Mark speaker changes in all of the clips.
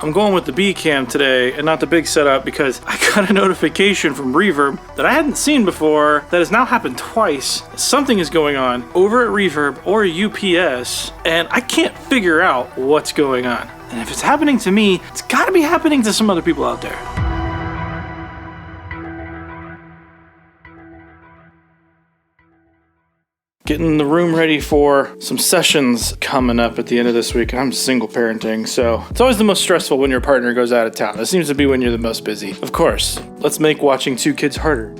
Speaker 1: I'm going with the B cam today and not the big setup because I got a notification from Reverb that I hadn't seen before that has now happened twice. Something is going on over at Reverb or UPS and I can't figure out what's going on. And if it's happening to me, it's gotta be happening to some other people out there. Getting the room ready for some sessions coming up at the end of this week. I'm single parenting, so it's always the most stressful when your partner goes out of town. It seems to be when you're the most busy. Of course, let's make watching two kids harder.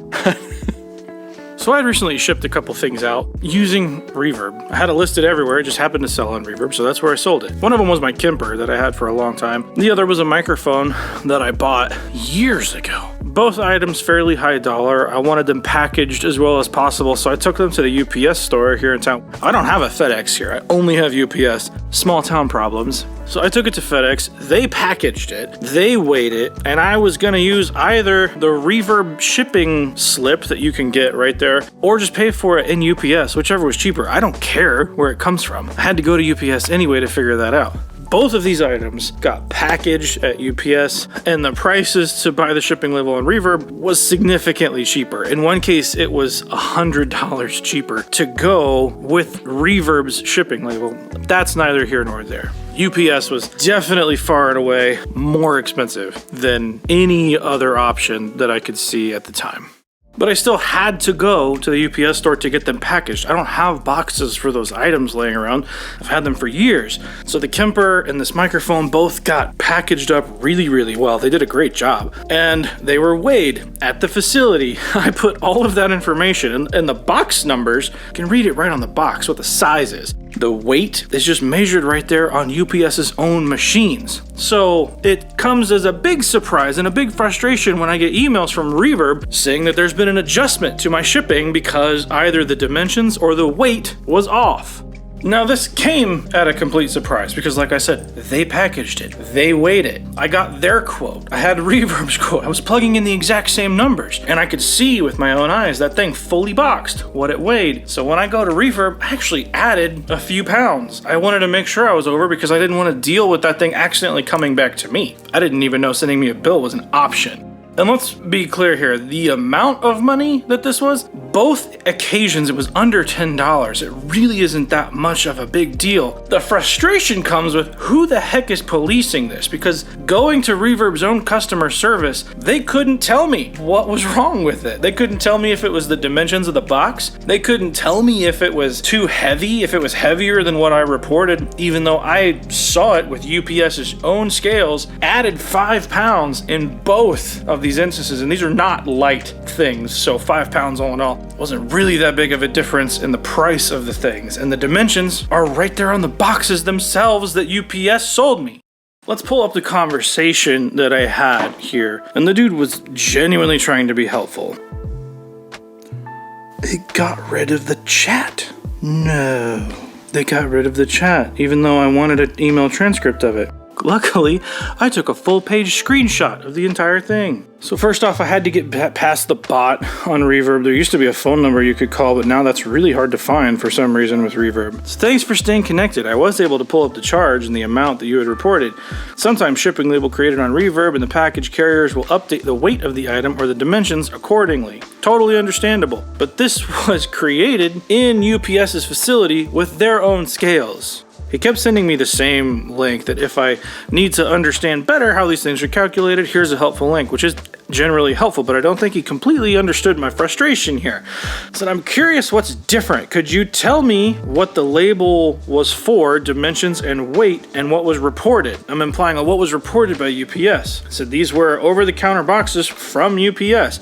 Speaker 1: So I had recently shipped a couple things out using Reverb. I had it listed everywhere, it just happened to sell on Reverb, so that's where I sold it. One of them was my Kemper that I had for a long time. The other was a microphone that I bought years ago. Both items fairly high dollar. I wanted them packaged as well as possible, so I took them to the UPS store here in town. I don't have a FedEx here, I only have UPS. Small town problems. So I took it to FedEx, they packaged it, they weighed it, and I was gonna use either the Reverb shipping slip that you can get right there, or just pay for it in UPS, whichever was cheaper. I don't care where it comes from. I had to go to UPS anyway to figure that out. Both of these items got packaged at UPS, and the prices to buy the shipping label on Reverb was significantly cheaper. In one case, it was $100 cheaper to go with Reverb's shipping label. That's neither here nor there. UPS was definitely far and away more expensive than any other option that I could see at the time. But I still had to go to the UPS store to get them packaged. I don't have boxes for those items laying around. I've had them for years. So the Kemper and this microphone both got packaged up really, really well. They did a great job. And they were weighed at the facility. I put all of that information and the box numbers, you can read it right on the box what the size is. The weight is just measured right there on UPS's own machines. So it comes as a big surprise and a big frustration when I get emails from Reverb saying that there's been an adjustment to my shipping because either the dimensions or the weight was off. Now this came at a complete surprise because like I said, they packaged it, they weighed it. I got their quote, I had Reverb's quote, I was plugging in the exact same numbers and I could see with my own eyes that thing fully boxed what it weighed. So when I go to Reverb, I actually added a few pounds. I wanted to make sure I was over because I didn't want to deal with that thing accidentally coming back to me. I didn't even know sending me a bill was an option. And let's be clear here, the amount of money that this was, both occasions it was under $10. It really isn't that much of a big deal. The frustration comes with who the heck is policing this? Because going to Reverb's own customer service, they couldn't tell me what was wrong with it. They couldn't tell me if it was the dimensions of the box. They couldn't tell me if it was too heavy, if it was heavier than what I reported, even though I saw it with UPS's own scales, added 5 pounds in both of these instances, and these are not light things, so 5 pounds all in all wasn't really that big of a difference in the price of the things, and the dimensions are right there on the boxes themselves that UPS sold me. Let's pull up the conversation that I had here, and the dude was genuinely trying to be helpful. They got rid of the chat. No, they got rid of the chat, even though I wanted an email transcript of it. Luckily, I took a full-page screenshot of the entire thing. So first off, I had to get past the bot on Reverb. There used to be a phone number you could call, but now that's really hard to find for some reason with Reverb. So thanks for staying connected. I was able to pull up the charge and the amount that you had reported. Sometimes shipping label created on Reverb and the package carriers will update the weight of the item or the dimensions accordingly. Totally understandable. But this was created in UPS's facility with their own scales. He kept sending me the same link that if I need to understand better how these things are calculated, here's a helpful link, which is generally helpful, but I don't think he completely understood my frustration here. So I'm curious what's different. Could you tell me what the label was for, dimensions and weight, and what was reported? I'm implying what was reported by UPS. So these were over-the-counter boxes from UPS.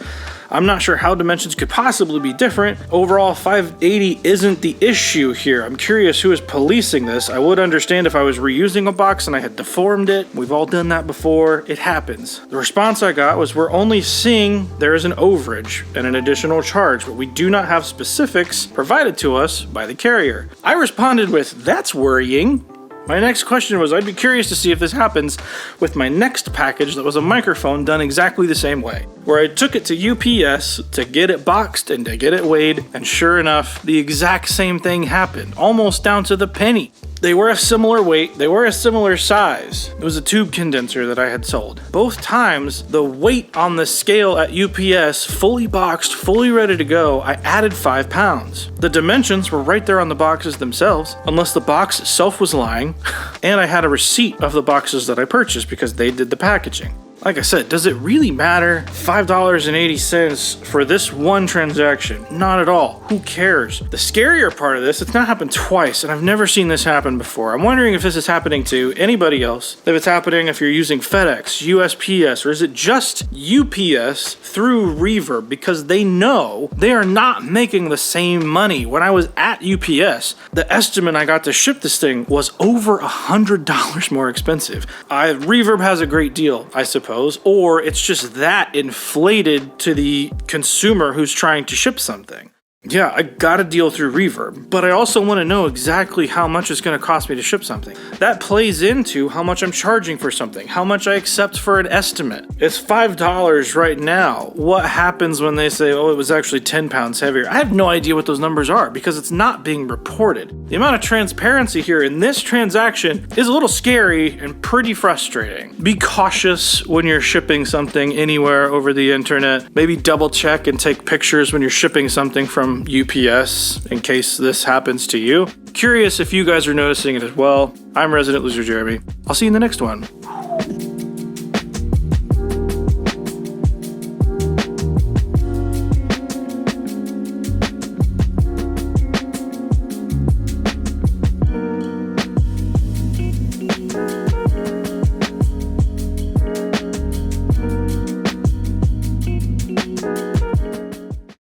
Speaker 1: I'm not sure how dimensions could possibly be different. Overall, 580 isn't the issue here. I'm curious who is policing this. I would understand if I was reusing a box and I had deformed it. We've all done that before. It happens. The response I got was, we're only seeing there is an overage and an additional charge, but we do not have specifics provided to us by the carrier. I responded with, that's worrying. My next question was, I'd be curious to see if this happens with my next package that was a microphone done exactly the same way, where I took it to UPS to get it boxed and to get it weighed, and sure enough, the exact same thing happened, almost down to the penny. They were a similar weight. They were a similar size. It was a tube condenser that I had sold. Both times, the weight on the scale at UPS, fully boxed, fully ready to go, I added 5 pounds. The dimensions were right there on the boxes themselves, unless the box itself was lying, and I had a receipt of the boxes that I purchased because they did the packaging. Like I said, does it really matter? $5.80 for this one transaction? Not at all. Who cares? The scarier part of this, it's now happened twice, and I've never seen this happen before. I'm wondering if this is happening to anybody else. If it's happening if you're using FedEx, USPS, or is it just UPS through Reverb? Because they know they are not making the same money. When I was at UPS, the estimate I got to ship this thing was over $100 more expensive. Reverb has a great deal, I suppose. Or it's just that inflated to the consumer who's trying to ship something. Yeah, I got a deal through Reverb, but I also want to know exactly how much it's going to cost me to ship something. That plays into how much I'm charging for something, how much I accept for an estimate. It's $5 right now. What happens when they say, oh, it was actually 10 pounds heavier? I have no idea what those numbers are because it's not being reported. The amount of transparency here in this transaction is a little scary and pretty frustrating. Be cautious when you're shipping something anywhere over the internet. Maybe double check and take pictures when you're shipping something from UPS in case this happens to you. Curious if you guys are noticing it as well. I'm Resident Loser Jeremy. I'll see you in the next one.